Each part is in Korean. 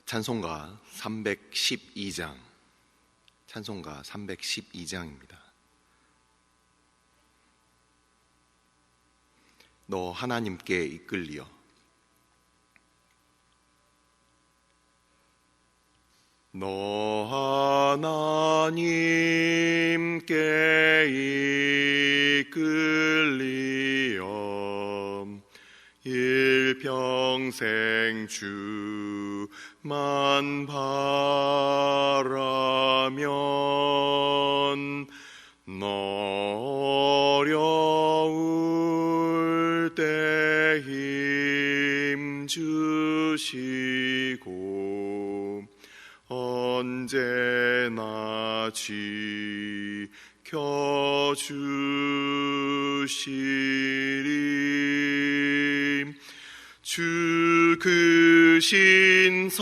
찬송가 312장, 찬송가 312장입니다. 너 하나님께 이끌리어. 너 하나님께 이끌리어 일평생 주만 바라면 너 어려울 때 힘 주시고 언제나 지켜주시리. 주 크신 사랑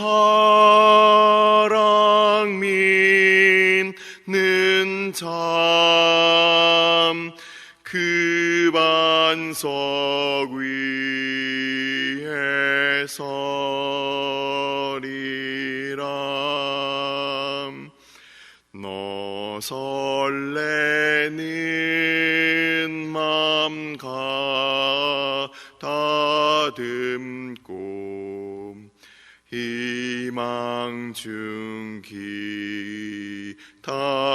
믿는 참 그 반석 위에 서리라. 너 설레는 맘 가다듬고 희망 중 기다리면서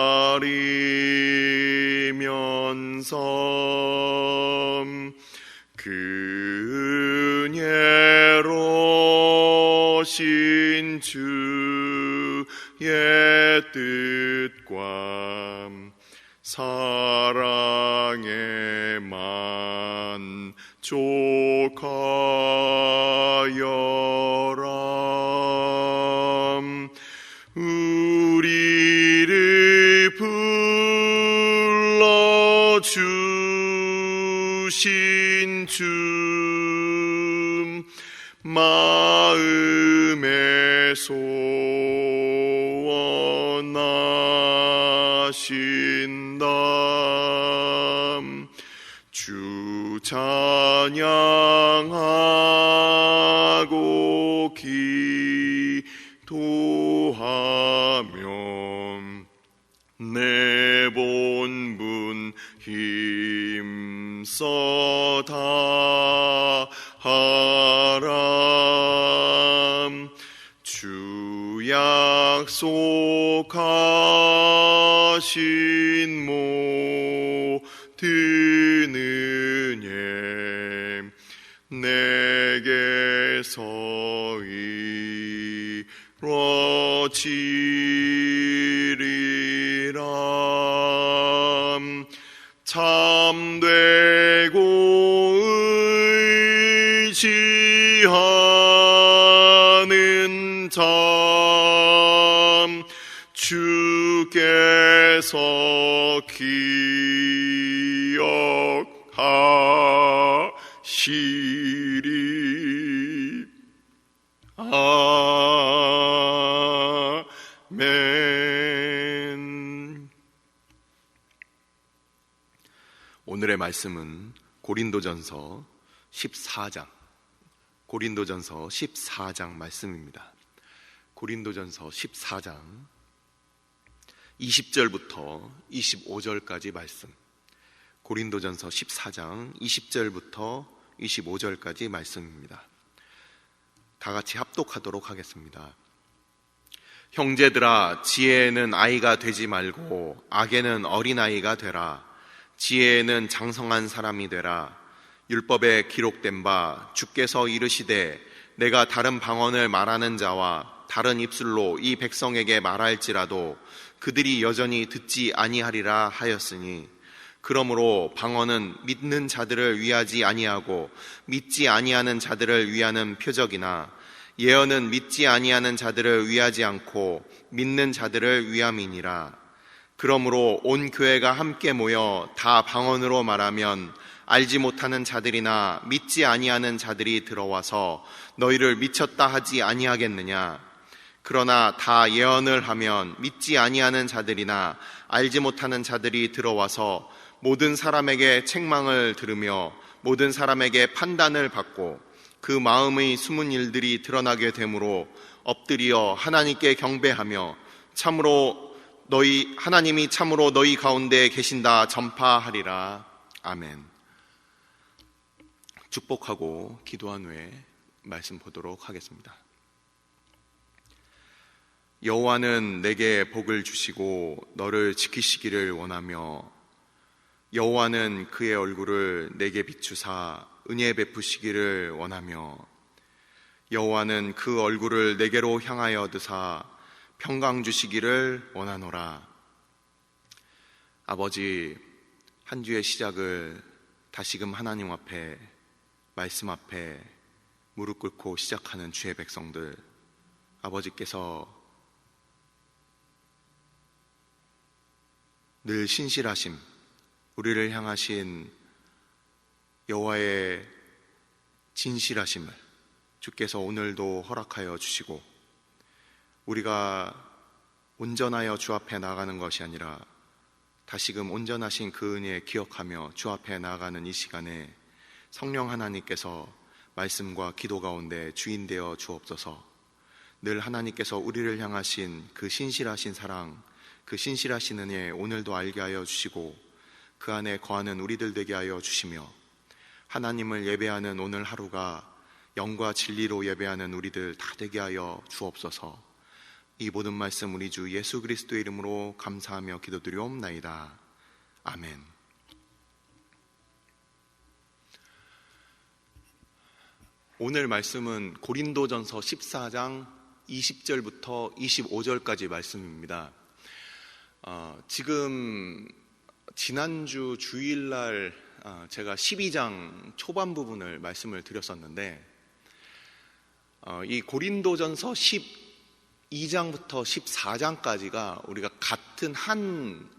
그 은혜로신 주의 뜻과 사랑에만 족하여라. 우리를 불러주신 주 마음에 소원하신다. 주 찬양하고 기도하며 내 본분 힘써 다하라. 주 약속하신 모든 은혜 내게서 이루어지리라. 참되고 의지하는 참 주께서 기억하시리. 아멘. 오늘의 말씀은 고린도전서 14장 말씀입니다. 고린도전서 14장 20절부터 25절까지 말씀. 고린도전서 14장 20절부터 25절까지 말씀입니다. 다 같이 합독하도록 하겠습니다. 형제들아, 지혜에는 아이가 되지 말고 악에는 어린아이가 되라. 지혜에는 장성한 사람이 되라. 율법에 기록된 바 주께서 이르시되 내가 다른 방언을 말하는 자와 다른 입술로 이 백성에게 말할지라도 그들이 여전히 듣지 아니하리라 하였으니, 그러므로 방언은 믿는 자들을 위하지 아니하고 믿지 아니하는 자들을 위하는 표적이나 예언은 믿지 아니하는 자들을 위하지 않고 믿는 자들을 위함이니라. 그러므로 온 교회가 함께 모여 다 방언으로 말하면 알지 못하는 자들이나 믿지 아니하는 자들이 들어와서 너희를 미쳤다 하지 아니하겠느냐. 그러나 다 예언을 하면 믿지 아니하는 자들이나 알지 못하는 자들이 들어와서 모든 사람에게 책망을 들으며 모든 사람에게 판단을 받고 그 마음의 숨은 일들이 드러나게 되므로 엎드려 하나님께 경배하며 하나님이 참으로 너희 가운데 계신다 전파하리라. 아멘. 축복하고 기도한 후에 말씀 보도록 하겠습니다. 여호와는 내게 복을 주시고 너를 지키시기를 원하며 여호와는 그의 얼굴을 내게 비추사 은혜 베푸시기를 원하며 여호와는 그 얼굴을 내게로 향하여 드사 평강 주시기를 원하노라. 아버지, 한 주의 시작을 다시금 하나님 앞에, 말씀 앞에 무릎 꿇고 시작하는 주의 백성들, 아버지께서 늘 신실하심, 우리를 향하신 여호와의 진실하심을 주께서 오늘도 허락하여 주시고, 우리가 온전하여 주 앞에 나아가는 것이 아니라 다시금 온전하신 그 은혜 기억하며 주 앞에 나아가는 이 시간에 성령 하나님께서 말씀과 기도 가운데 주인 되어 주옵소서. 늘 하나님께서 우리를 향하신 그 신실하신 사랑, 그 신실하신 은혜 오늘도 알게 하여 주시고 그 안에 거하는 우리들 되게 하여 주시며, 하나님을 예배하는 오늘 하루가 영과 진리로 예배하는 우리들 다 되게 하여 주옵소서. 이 모든 말씀 우리 주 예수 그리스도의 이름으로 감사하며 기도드리옵나이다. 아멘. 오늘 말씀은 고린도전서 14장 20절부터 25절까지 말씀입니다. 지금 지난주 주일날 제가 12장 초반 부분을 말씀을 드렸었는데, 이 고린도전서 12장부터 14장까지가 우리가 같은 한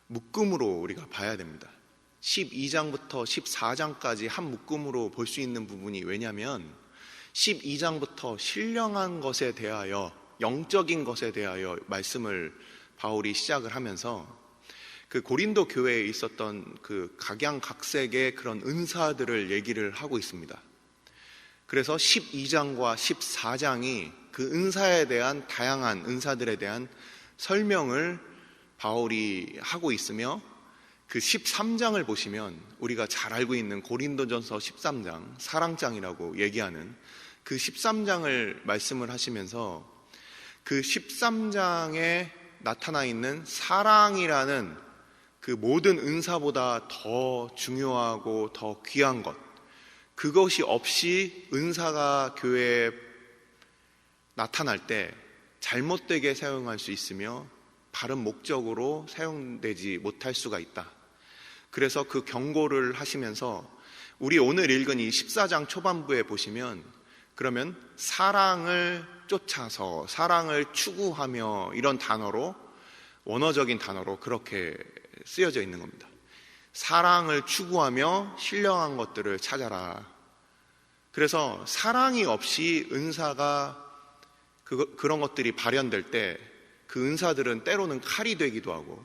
묶음으로 우리가 봐야 됩니다. 12장부터 14장까지 한 묶음으로 볼 수 있는 부분이, 왜냐하면 12장부터 신령한 것에 대하여, 영적인 것에 대하여 말씀을 바울이 시작을 하면서 그 고린도 교회에 있었던 그 각양각색의 그런 은사들을 얘기를 하고 있습니다. 그래서 12장과 14장이 그 은사에 대한, 다양한 은사들에 대한 설명을 바울이 하고 있으며, 그 13장을 보시면 우리가 잘 알고 있는 고린도전서 13장, 사랑장이라고 얘기하는 그 13장을 말씀을 하시면서 그 13장에 나타나 있는 사랑이라는 그 모든 은사보다 더 중요하고 더 귀한 것, 그것이 없이 은사가 교회에 나타날 때 잘못되게 사용할 수 있으며 바른 목적으로 사용되지 못할 수가 있다. 그래서 그 경고를 하시면서 우리 오늘 읽은 이 14장 초반부에 보시면, 그러면 사랑을 쫓아서, 사랑을 추구하며, 이런 단어로, 원어적인 단어로 그렇게 쓰여져 있는 겁니다. 사랑을 추구하며 신령한 것들을 찾아라. 그래서 사랑이 없이 은사가 그런 것들이 발현될 때 그 은사들은 때로는 칼이 되기도 하고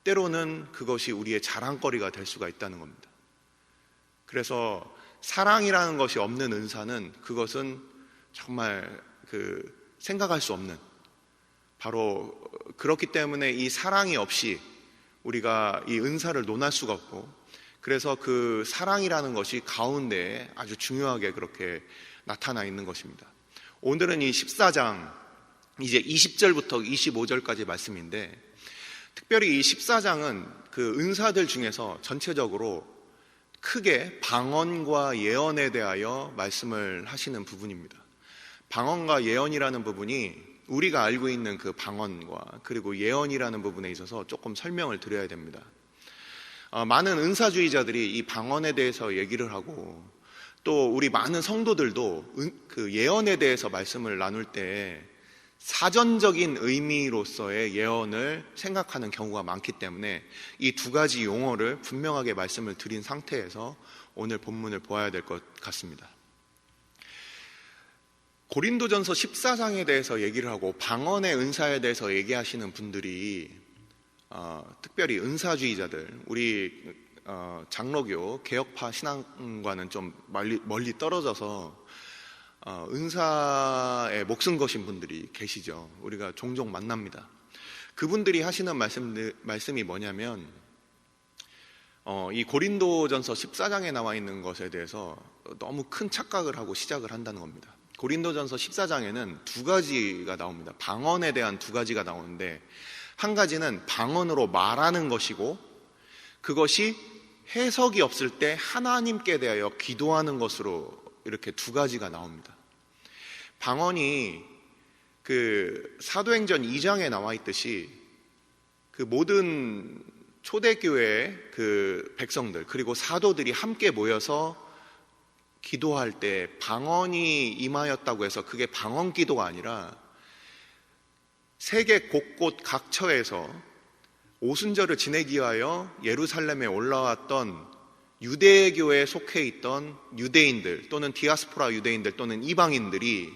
때로는 그것이 우리의 자랑거리가 될 수가 있다는 겁니다. 그래서 사랑이라는 것이 없는 은사는, 그것은 정말 생각할 수 없는, 바로 그렇기 때문에 이 사랑이 없이 우리가 이 은사를 논할 수가 없고, 그래서 그 사랑이라는 것이 가운데에 아주 중요하게 그렇게 나타나 있는 것입니다. 오늘은 이 14장 이제 20절부터 25절까지 말씀인데, 특별히 이 14장은 그 은사들 중에서 전체적으로 크게 방언과 예언에 대하여 말씀을 하시는 부분입니다. 방언과 예언이라는 부분이 우리가 알고 있는 그 방언과 그리고 예언이라는 부분에 있어서 조금 설명을 드려야 됩니다. 많은 은사주의자들이 이 방언에 대해서 얘기를 하고, 또 우리 많은 성도들도 그 예언에 대해서 말씀을 나눌 때 사전적인 의미로서의 예언을 생각하는 경우가 많기 때문에 이 두 가지 용어를 분명하게 말씀을 드린 상태에서 오늘 본문을 보아야 될 것 같습니다. 고린도전서 14장에 대해서 얘기를 하고 방언의 은사에 대해서 얘기하시는 분들이 특별히 은사주의자들, 우리 장로교 개혁파 신앙과는 좀 멀리 떨어져서 은사에 목숨 거신 분들이 계시죠. 우리가 종종 만납니다. 그분들이 하시는 말씀이 뭐냐면 이 고린도전서 14장에 나와 있는 것에 대해서 너무 큰 착각을 하고 시작을 한다는 겁니다. 고린도전서 14장에는 두 가지가 나옵니다. 방언에 대한 두 가지가 나오는데, 한 가지는 방언으로 말하는 것이고, 그것이 해석이 없을 때 하나님께 대하여 기도하는 것으로 이렇게 두 가지가 나옵니다. 방언이 그 사도행전 2장에 나와 있듯이 그 모든 초대교회 그 백성들 그리고 사도들이 함께 모여서 기도할 때 방언이 임하였다고 해서 그게 방언 기도가 아니라 세계 곳곳 각처에서 오순절을 지내기 위하여 예루살렘에 올라왔던 유대교에 속해 있던 유대인들 또는 디아스포라 유대인들 또는 이방인들이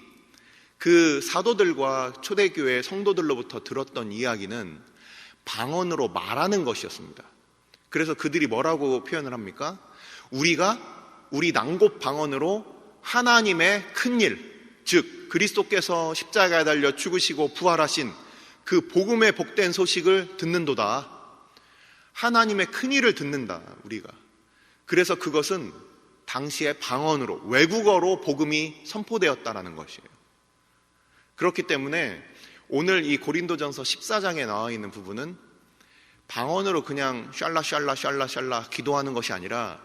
그 사도들과 초대교회 성도들로부터 들었던 이야기는 방언으로 말하는 것이었습니다. 그래서 그들이 뭐라고 표현을 합니까? 우리 난곳 방언으로 하나님의 큰일, 즉 그리스도께서 십자가에 달려 죽으시고 부활하신 그 복음의 복된 소식을 듣는도다. 하나님의 큰일을 듣는다, 우리가. 그래서 그것은 당시에 방언으로, 외국어로 복음이 선포되었다라는 것이에요. 그렇기 때문에 오늘 이 고린도전서 14장에 나와 있는 부분은 방언으로 그냥 샬라 기도하는 것이 아니라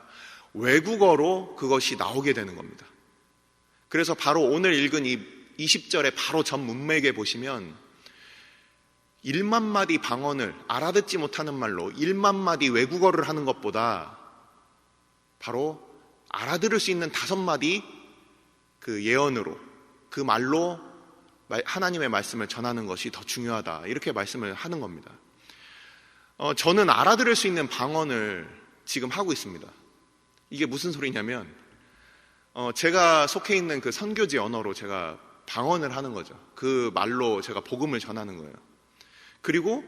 외국어로 그것이 나오게 되는 겁니다. 그래서 바로 오늘 읽은 이 20절의 바로 전 문맥에 보시면 1만 마디 방언을 알아듣지 못하는 말로 1만 마디 외국어를 하는 것보다 바로 알아들을 수 있는 5마디 그 예언으로, 그 말로 하나님의 말씀을 전하는 것이 더 중요하다, 이렇게 말씀을 하는 겁니다. 저는 알아들을 수 있는 방언을 지금 하고 있습니다. 이게 무슨 소리냐면 제가 속해 있는 그 선교지 언어로 제가 방언을 하는 거죠. 그 말로 제가 복음을 전하는 거예요. 그리고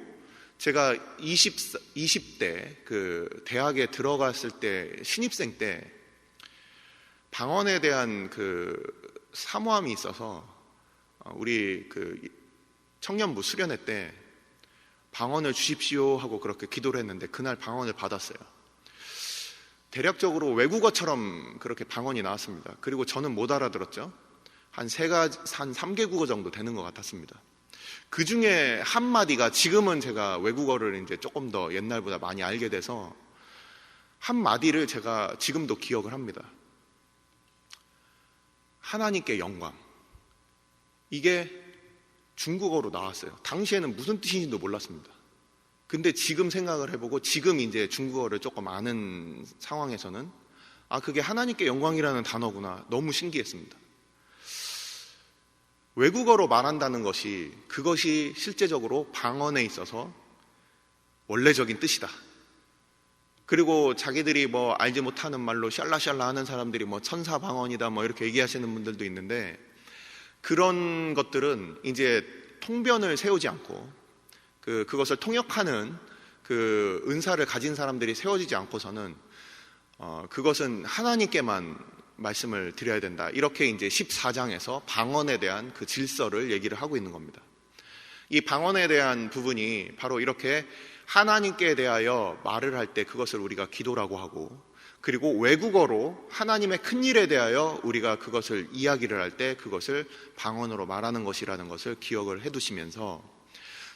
제가 20대 그 대학에 들어갔을 때, 신입생 때 방언에 대한 그 사모함이 있어서 우리 그 청년부 수련회 때 방언을 주십시오 하고 그렇게 기도를 했는데 그날 방언을 받았어요. 대략적으로 외국어처럼 그렇게 방언이 나왔습니다. 그리고 저는 못 알아들었죠. 한 3개국어 정도 되는 것 같았습니다. 그 중에 한 마디가, 지금은 제가 외국어를 이제 조금 더 옛날보다 많이 알게 돼서 한 마디를 제가 지금도 기억을 합니다. 하나님께 영광. 이게 중국어로 나왔어요. 당시에는 무슨 뜻인지도 몰랐습니다. 근데 지금 생각을 해보고 지금 이제 중국어를 조금 아는 상황에서는 그게 하나님께 영광이라는 단어구나, 너무 신기했습니다. 외국어로 말한다는 것이, 그것이 실제적으로 방언에 있어서 원래적인 뜻이다. 그리고 자기들이 뭐 알지 못하는 말로 샬라샬라 하는 사람들이 뭐 천사 방언이다 뭐 이렇게 얘기하시는 분들도 있는데, 그런 것들은 이제 통변을 세우지 않고 그것을 통역하는 그 은사를 가진 사람들이 세워지지 않고서는 그것은 하나님께만 말씀을 드려야 된다, 이렇게 이제 14장에서 방언에 대한 그 질서를 얘기를 하고 있는 겁니다. 이 방언에 대한 부분이 바로 이렇게 하나님께 대하여 말을 할 때 그것을 우리가 기도라고 하고, 그리고 외국어로 하나님의 큰 일에 대하여 우리가 그것을 이야기를 할 때 그것을 방언으로 말하는 것이라는 것을 기억을 해두시면서,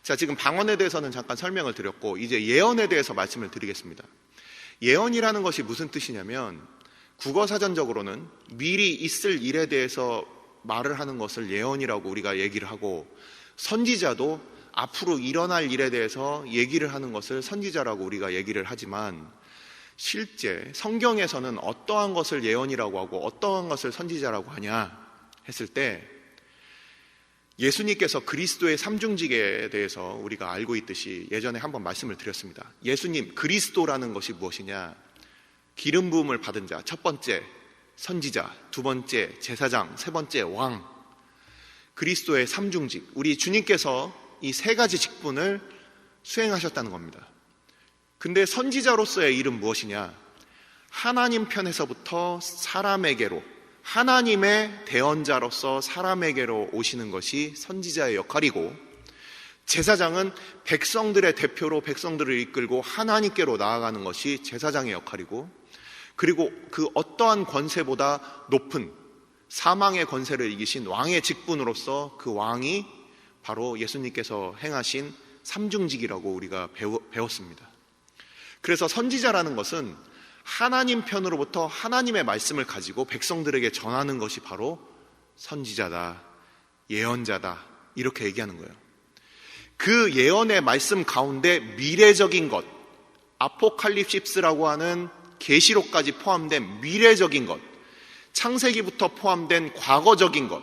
자, 지금 방언에 대해서는 잠깐 설명을 드렸고 이제 예언에 대해서 말씀을 드리겠습니다. 예언이라는 것이 무슨 뜻이냐면, 국어사전적으로는 미리 있을 일에 대해서 말을 하는 것을 예언이라고 우리가 얘기를 하고, 선지자도 앞으로 일어날 일에 대해서 얘기를 하는 것을 선지자라고 우리가 얘기를 하지만, 실제 성경에서는 어떠한 것을 예언이라고 하고 어떠한 것을 선지자라고 하냐 했을 때, 예수님께서 그리스도의 삼중직에 대해서 우리가 알고 있듯이 예전에 한번 말씀을 드렸습니다. 예수님, 그리스도라는 것이 무엇이냐? 기름 부음을 받은 자, 첫 번째 선지자, 두 번째 제사장, 세 번째 왕. 그리스도의 삼중직, 우리 주님께서 이 세 가지 직분을 수행하셨다는 겁니다. 근데 선지자로서의 일은 무엇이냐? 하나님 편에서부터 사람에게로, 하나님의 대언자로서 사람에게로 오시는 것이 선지자의 역할이고, 제사장은 백성들의 대표로 백성들을 이끌고 하나님께로 나아가는 것이 제사장의 역할이고, 그리고 그 어떠한 권세보다 높은 사망의 권세를 이기신 왕의 직분으로서 그 왕이 바로 예수님께서 행하신 삼중직이라고 우리가 배웠습니다. 그래서 선지자라는 것은 하나님 편으로부터 하나님의 말씀을 가지고 백성들에게 전하는 것이 바로 선지자다, 예언자다, 이렇게 얘기하는 거예요. 그 예언의 말씀 가운데 미래적인 것, 아포칼립시스라고 하는 계시록까지 포함된 미래적인 것, 창세기부터 포함된 과거적인 것,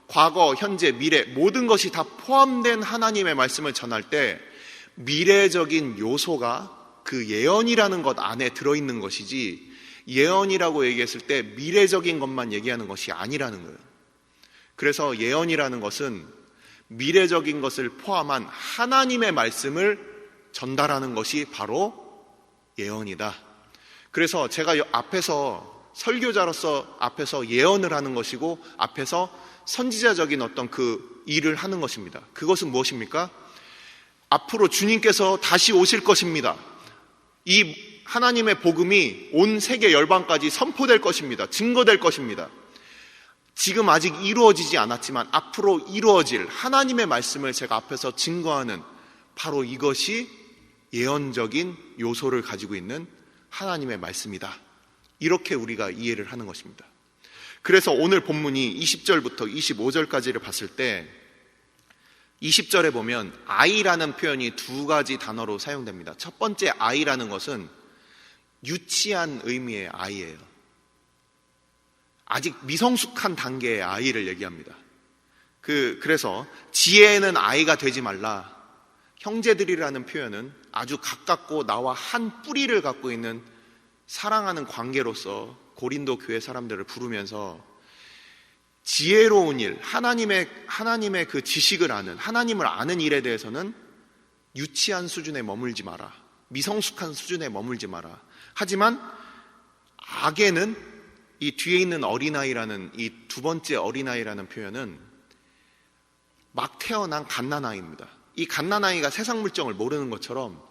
과거, 현재, 미래 모든 것이 다 포함된 하나님의 말씀을 전할 때 미래적인 요소가 그 예언이라는 것 안에 들어있는 것이지, 예언이라고 얘기했을 때 미래적인 것만 얘기하는 것이 아니라는 거예요. 그래서 예언이라는 것은 미래적인 것을 포함한 하나님의 말씀을 전달하는 것이 바로 예언이다. 그래서 제가 앞에서 설교자로서 앞에서 예언을 하는 것이고, 앞에서 선지자적인 어떤 그 일을 하는 것입니다. 그것은 무엇입니까? 앞으로 주님께서 다시 오실 것입니다. 이 하나님의 복음이 온 세계 열방까지 선포될 것입니다. 증거될 것입니다. 지금 아직 이루어지지 않았지만 앞으로 이루어질 하나님의 말씀을 제가 앞에서 증거하는, 바로 이것이 예언적인 요소를 가지고 있는 하나님의 말씀이다. 이렇게 우리가 이해를 하는 것입니다. 그래서 오늘 본문이 20절부터 25절까지를 봤을 때 20절에 보면 아이라는 표현이 두 가지 단어로 사용됩니다. 첫 번째 아이라는 것은 유치한 의미의 아이예요. 아직 미성숙한 단계의 아이를 얘기합니다. 그래서 지혜는 아이가 되지 말라. 형제들이라는 표현은 아주 가깝고 나와 한 뿌리를 갖고 있는 사랑하는 관계로서 고린도 교회 사람들을 부르면서 지혜로운 일, 하나님의 그 지식을 아는, 하나님을 아는 일에 대해서는 유치한 수준에 머물지 마라. 미성숙한 수준에 머물지 마라. 하지만 악에는, 이 뒤에 있는 어린아이라는, 이 두 번째 어린아이라는 표현은 막 태어난 갓난아이입니다. 이 갓난아이가 세상 물정을 모르는 것처럼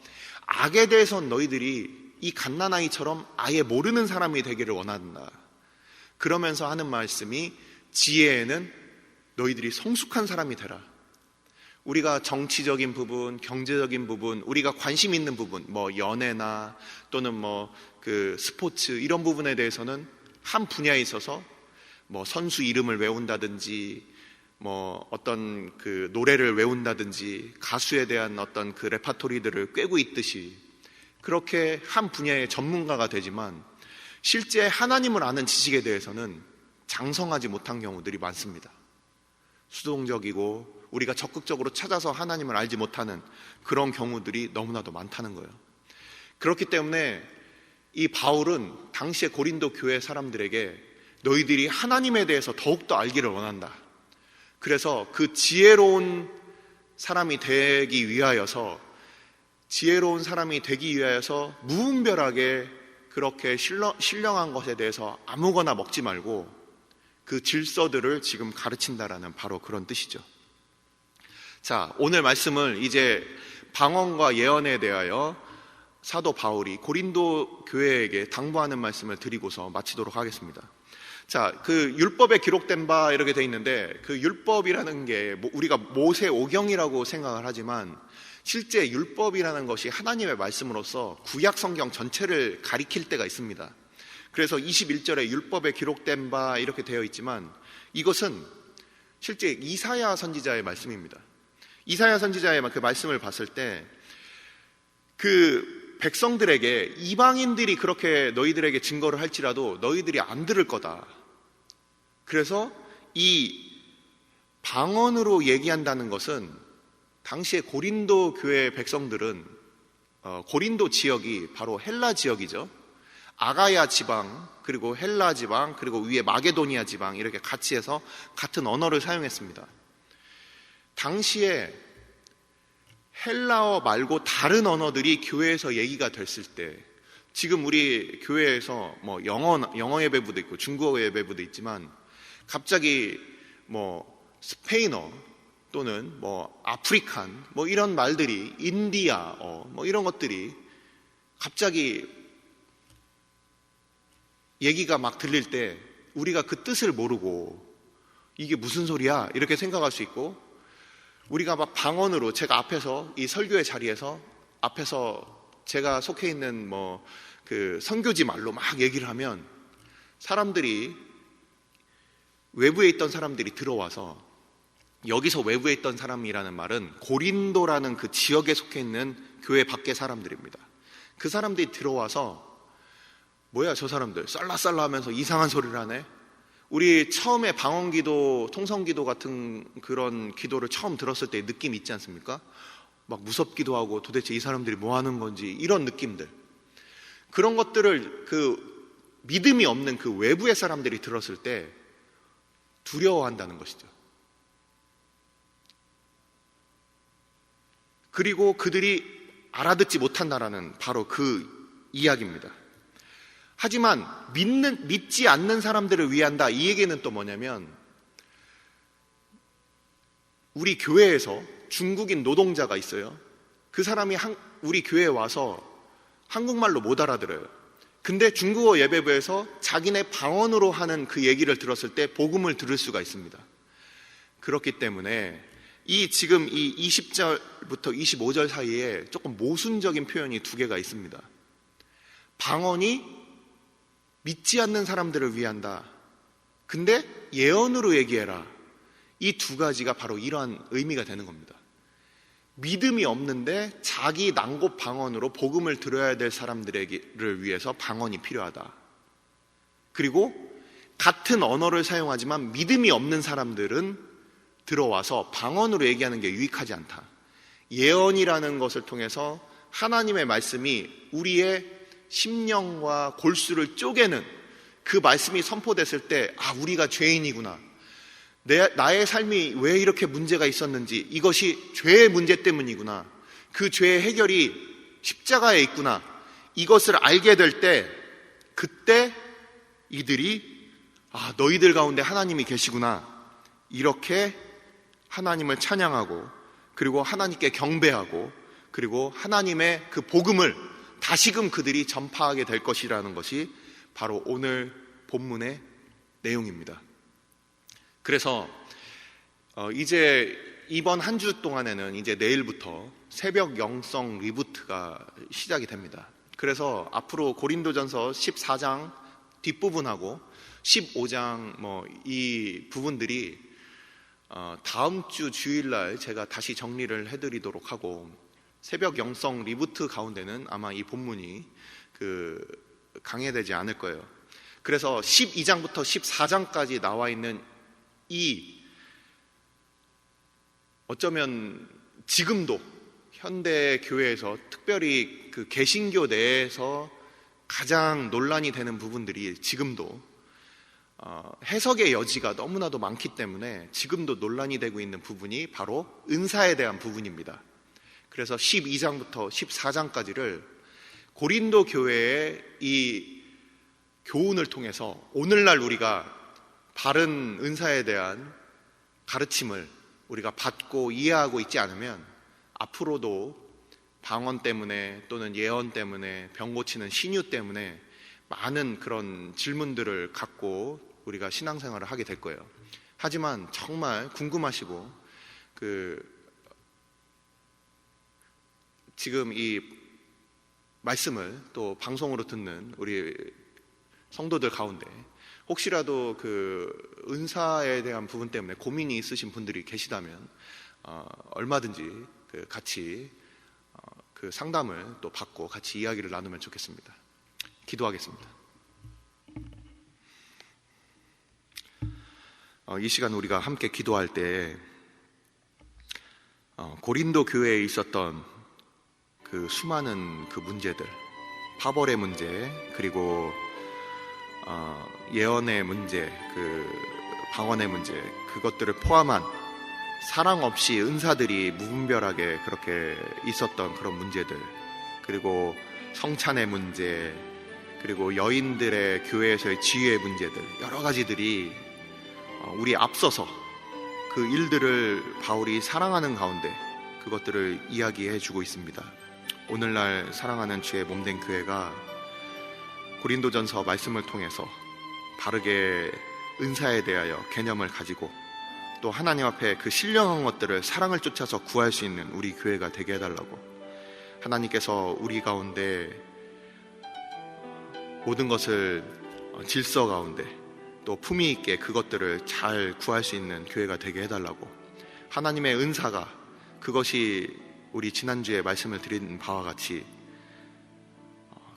악에 대해서는 너희들이 이 갓난아이처럼 아예 모르는 사람이 되기를 원한다. 그러면서 하는 말씀이 지혜에는 너희들이 성숙한 사람이 되라. 우리가 정치적인 부분, 경제적인 부분, 우리가 관심 있는 부분, 뭐 연애나 또는 뭐 그 스포츠 이런 부분에 대해서는 한 분야에 있어서 뭐 선수 이름을 외운다든지, 뭐 어떤 그 노래를 외운다든지, 가수에 대한 어떤 그 레파토리들을 꿰고 있듯이 그렇게 한 분야의 전문가가 되지만 실제 하나님을 아는 지식에 대해서는 장성하지 못한 경우들이 많습니다. 수동적이고 우리가 적극적으로 찾아서 하나님을 알지 못하는 그런 경우들이 너무나도 많다는 거예요. 그렇기 때문에 이 바울은 당시에 고린도 교회 사람들에게 너희들이 하나님에 대해서 더욱더 알기를 원한다. 그래서 그 지혜로운 사람이 되기 위하여서 무분별하게 그렇게 신령한 것에 대해서 아무거나 먹지 말고 그 질서들을 지금 가르친다라는 바로 그런 뜻이죠. 자, 오늘 말씀을 이제 방언과 예언에 대하여 사도 바울이 고린도 교회에게 당부하는 말씀을 드리고서 마치도록 하겠습니다. 자, 그 율법에 기록된 바 이렇게 돼 있는데, 그 율법이라는 게 우리가 모세 오경이라고 생각을 하지만 실제 율법이라는 것이 하나님의 말씀으로서 구약 성경 전체를 가리킬 때가 있습니다. 그래서 21절에 율법에 기록된 바 이렇게 되어 있지만 이것은 실제 이사야 선지자의 말씀입니다. 이사야 선지자의 그 말씀을 봤을 때 그 백성들에게 이방인들이 그렇게 너희들에게 증거를 할지라도 너희들이 안 들을 거다. 그래서 이 방언으로 얘기한다는 것은 당시에 고린도 교회 백성들은 고린도 지역이 바로 헬라 지역이죠. 아가야 지방, 그리고 헬라 지방, 그리고 위에 마게도니아 지방 이렇게 같이 해서 같은 언어를 사용했습니다. 당시에 헬라어 말고 다른 언어들이 교회에서 얘기가 됐을 때, 지금 우리 교회에서 뭐 영어 예배부도 있고 중국어 예배부도 있지만 갑자기 뭐 스페인어 또는 뭐 아프리칸 뭐 이런 말들이, 인디아어 뭐 이런 것들이 갑자기 얘기가 막 들릴 때 우리가 그 뜻을 모르고 이게 무슨 소리야 이렇게 생각할 수 있고, 우리가 막 방언으로, 제가 앞에서 이 설교의 자리에서 앞에서 제가 속해 있는 뭐 그 선교지 말로 막 얘기를 하면 사람들이, 외부에 있던 사람들이 들어와서, 여기서 외부에 있던 사람이라는 말은 고린도라는 그 지역에 속해 있는 교회 밖의 사람들입니다. 그 사람들이 들어와서 뭐야 저 사람들 쌀라쌀라 하면서 이상한 소리를 하네. 우리 처음에 방언기도, 통성기도 같은 그런 기도를 처음 들었을 때 느낌 있지 않습니까? 막 무섭기도 하고 도대체 이 사람들이 뭐 하는 건지, 이런 느낌들, 그런 것들을 그 믿음이 없는 그 외부의 사람들이 들었을 때 두려워한다는 것이죠. 그리고 그들이 알아듣지 못한다라는 바로 그 이야기입니다. 하지만 믿지 않는 사람들을 위한다, 이 얘기는 또 뭐냐면, 우리 교회에서 중국인 노동자가 있어요. 그 사람이 우리 교회에 와서 한국말로 못 알아들어요. 근데 중국어 예배부에서 자기네 방언으로 하는 그 얘기를 들었을 때 복음을 들을 수가 있습니다. 그렇기 때문에 지금 이 20절부터 25절 사이에 조금 모순적인 표현이 두 개가 있습니다. 방언이 믿지 않는 사람들을 위한다. 근데 예언으로 얘기해라. 이 두 가지가 바로 이러한 의미가 되는 겁니다. 믿음이 없는데 자기 낭곱 방언으로 복음을 들어야 될 사람들을 위해서 방언이 필요하다. 그리고 같은 언어를 사용하지만 믿음이 없는 사람들은 들어와서 방언으로 얘기하는 게 유익하지 않다. 예언이라는 것을 통해서 하나님의 말씀이 우리의 심령과 골수를 쪼개는 그 말씀이 선포됐을 때, 우리가 죄인이구나, 나의 삶이 왜 이렇게 문제가 있었는지, 이것이 죄의 문제 때문이구나, 그 죄의 해결이 십자가에 있구나, 이것을 알게 될 때, 그때 이들이 너희들 가운데 하나님이 계시구나, 이렇게 하나님을 찬양하고, 그리고 하나님께 경배하고, 그리고 하나님의 그 복음을 다시금 그들이 전파하게 될 것이라는 것이 바로 오늘 본문의 내용입니다. 그래서 이제 이번 한 주 동안에는 이제 내일부터 새벽 영성 리부트가 시작이 됩니다. 그래서 앞으로 고린도전서 14장 뒷부분하고 15장 이 부분들이 다음 주 주일날 제가 다시 정리를 해드리도록 하고, 새벽 영성 리부트 가운데는 아마 이 본문이 강해되지 않을 거예요. 그래서 12장부터 14장까지 나와 있는 어쩌면 지금도 현대 교회에서, 특별히 그 개신교 내에서 가장 논란이 되는 부분들이 지금도 해석의 여지가 너무나도 많기 때문에 지금도 논란이 되고 있는 부분이 바로 은사에 대한 부분입니다. 그래서 12장부터 14장까지를 고린도 교회의 이 교훈을 통해서 오늘날 우리가 바른 은사에 대한 가르침을 우리가 받고 이해하고 있지 않으면 앞으로도 방언 때문에 또는 예언 때문에, 병 고치는 신유 때문에 많은 그런 질문들을 갖고 우리가 신앙생활을 하게 될 거예요. 하지만 정말 궁금하시고 지금 이 말씀을 또 방송으로 듣는 우리 성도들 가운데 혹시라도 그 은사에 대한 부분 때문에 고민이 있으신 분들이 계시다면 얼마든지 같이 그 상담을 또 받고 같이 이야기를 나누면 좋겠습니다. 기도하겠습니다. 이 시간 우리가 함께 기도할 때 고린도 교회에 있었던 그 수많은 그 문제들, 파벌의 문제, 그리고 예언의 문제, 그 방언의 문제, 그것들을 포함한 사랑 없이 은사들이 무분별하게 그렇게 있었던 그런 문제들, 그리고 성찬의 문제, 그리고 여인들의 교회에서의 지위의 문제들, 여러 가지들이 우리 앞서서 그 일들을 바울이 사랑하는 가운데 그것들을 이야기해 주고 있습니다. 오늘날 사랑하는 주의 몸된 교회가 고린도전서 말씀을 통해서 바르게 은사에 대하여 개념을 가지고 또 하나님 앞에 그 신령한 것들을 사랑을 쫓아서 구할 수 있는 우리 교회가 되게 해달라고, 하나님께서 우리 가운데 모든 것을 질서 가운데 또 품위 있게 그것들을 잘 구할 수 있는 교회가 되게 해달라고, 하나님의 은사가 그것이 우리 지난주에 말씀을 드린 바와 같이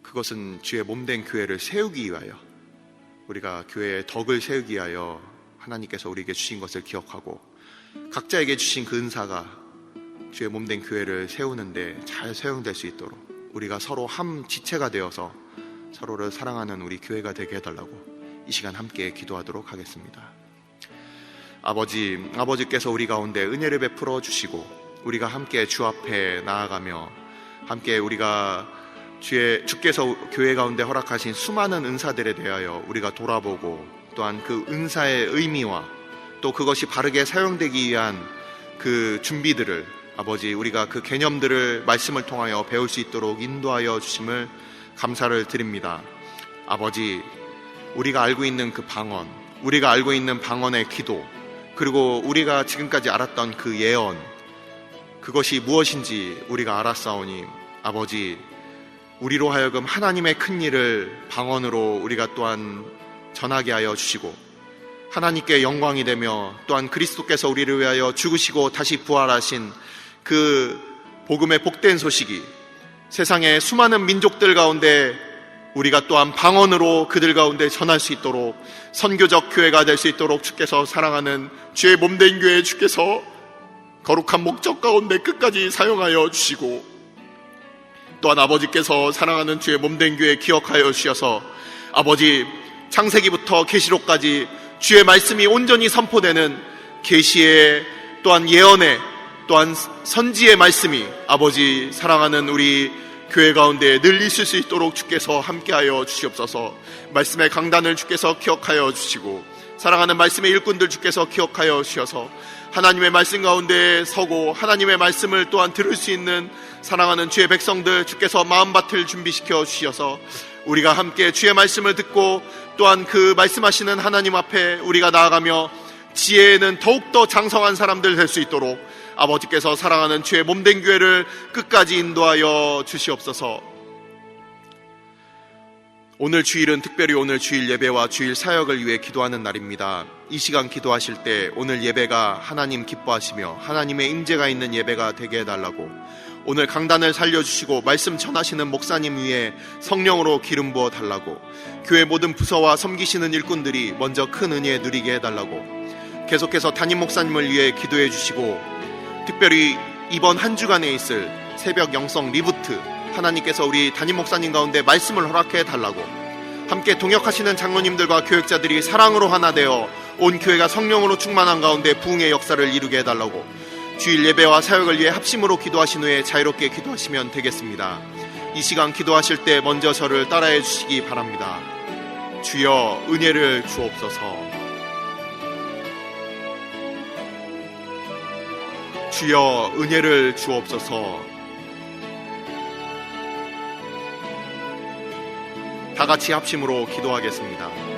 그것은 주의 몸된 교회를 세우기 위하여, 우리가 교회의 덕을 세우기 위하여 하나님께서 우리에게 주신 것을 기억하고 각자에게 주신 그 은사가 주의 몸된 교회를 세우는데 잘 사용될 수 있도록 우리가 서로 한 지체가 되어서 서로를 사랑하는 우리 교회가 되게 해달라고 이 시간 함께 기도하도록 하겠습니다. 아버지께서 우리 가운데 은혜를 베풀어 주시고 우리가 함께 주 앞에 나아가며 함께 우리가 주께서 교회 가운데 허락하신 수많은 은사들에 대하여 우리가 돌아보고 또한 그 은사의 의미와 또 그것이 바르게 사용되기 위한 그 준비들을 아버지 우리가 그 개념들을 말씀을 통하여 배울 수 있도록 인도하여 주심을 감사를 드립니다. 아버지, 우리가 알고 있는 그 방언, 우리가 알고 있는 방언의 기도, 그리고 우리가 지금까지 알았던 그 예언, 그것이 무엇인지 우리가 알았사오니 아버지, 우리로 하여금 하나님의 큰 일을 방언으로 우리가 또한 전하게 하여 주시고 하나님께 영광이 되며 또한 그리스도께서 우리를 위하여 죽으시고 다시 부활하신 그 복음의 복된 소식이 세상의 수많은 민족들 가운데 우리가 또한 방언으로 그들 가운데 전할 수 있도록 선교적 교회가 될 수 있도록 주께서 사랑하는 주의 몸된 교회 주께서 거룩한 목적 가운데 끝까지 사용하여 주시고 또한 아버지께서 사랑하는 주의 몸된 교회 기억하여 주셔서 아버지 창세기부터 계시록까지 주의 말씀이 온전히 선포되는 계시의 또한 예언의 또한 선지의 말씀이 아버지 사랑하는 우리 교회 가운데 늘 있을 수 있도록 주께서 함께하여 주시옵소서. 말씀의 강단을 주께서 기억하여 주시고 사랑하는 말씀의 일꾼들 주께서 기억하여 주셔서 하나님의 말씀 가운데 서고 하나님의 말씀을 또한 들을 수 있는 사랑하는 주의 백성들 주께서 마음밭을 준비시켜 주셔서 우리가 함께 주의 말씀을 듣고 또한 그 말씀하시는 하나님 앞에 우리가 나아가며 지혜에는 더욱더 장성한 사람들 될 수 있도록 아버지께서 사랑하는 주의 몸된 교회를 끝까지 인도하여 주시옵소서. 오늘 주일은 특별히 오늘 주일 예배와 주일 사역을 위해 기도하는 날입니다. 이 시간 기도하실 때 오늘 예배가 하나님 기뻐하시며 하나님의 임재가 있는 예배가 되게 해달라고, 오늘 강단을 살려주시고 말씀 전하시는 목사님 위에 성령으로 기름 부어 달라고, 교회 모든 부서와 섬기시는 일꾼들이 먼저 큰 은혜 누리게 해달라고, 계속해서 담임 목사님을 위해 기도해 주시고 특별히 이번 한 주간에 있을 새벽 영성 리부트 하나님께서 우리 담임 목사님 가운데 말씀을 허락해 달라고, 함께 동역하시는 장로님들과 교역자들이 사랑으로 하나 되어 온 교회가 성령으로 충만한 가운데 부흥의 역사를 이루게 해달라고, 주일 예배와 사역을 위해 합심으로 기도하신 후에 자유롭게 기도하시면 되겠습니다. 이 시간 기도하실 때 먼저 저를 따라해 주시기 바랍니다. 주여 은혜를 주옵소서. 주여 은혜를 주옵소서. 다 같이 합심으로 기도하겠습니다.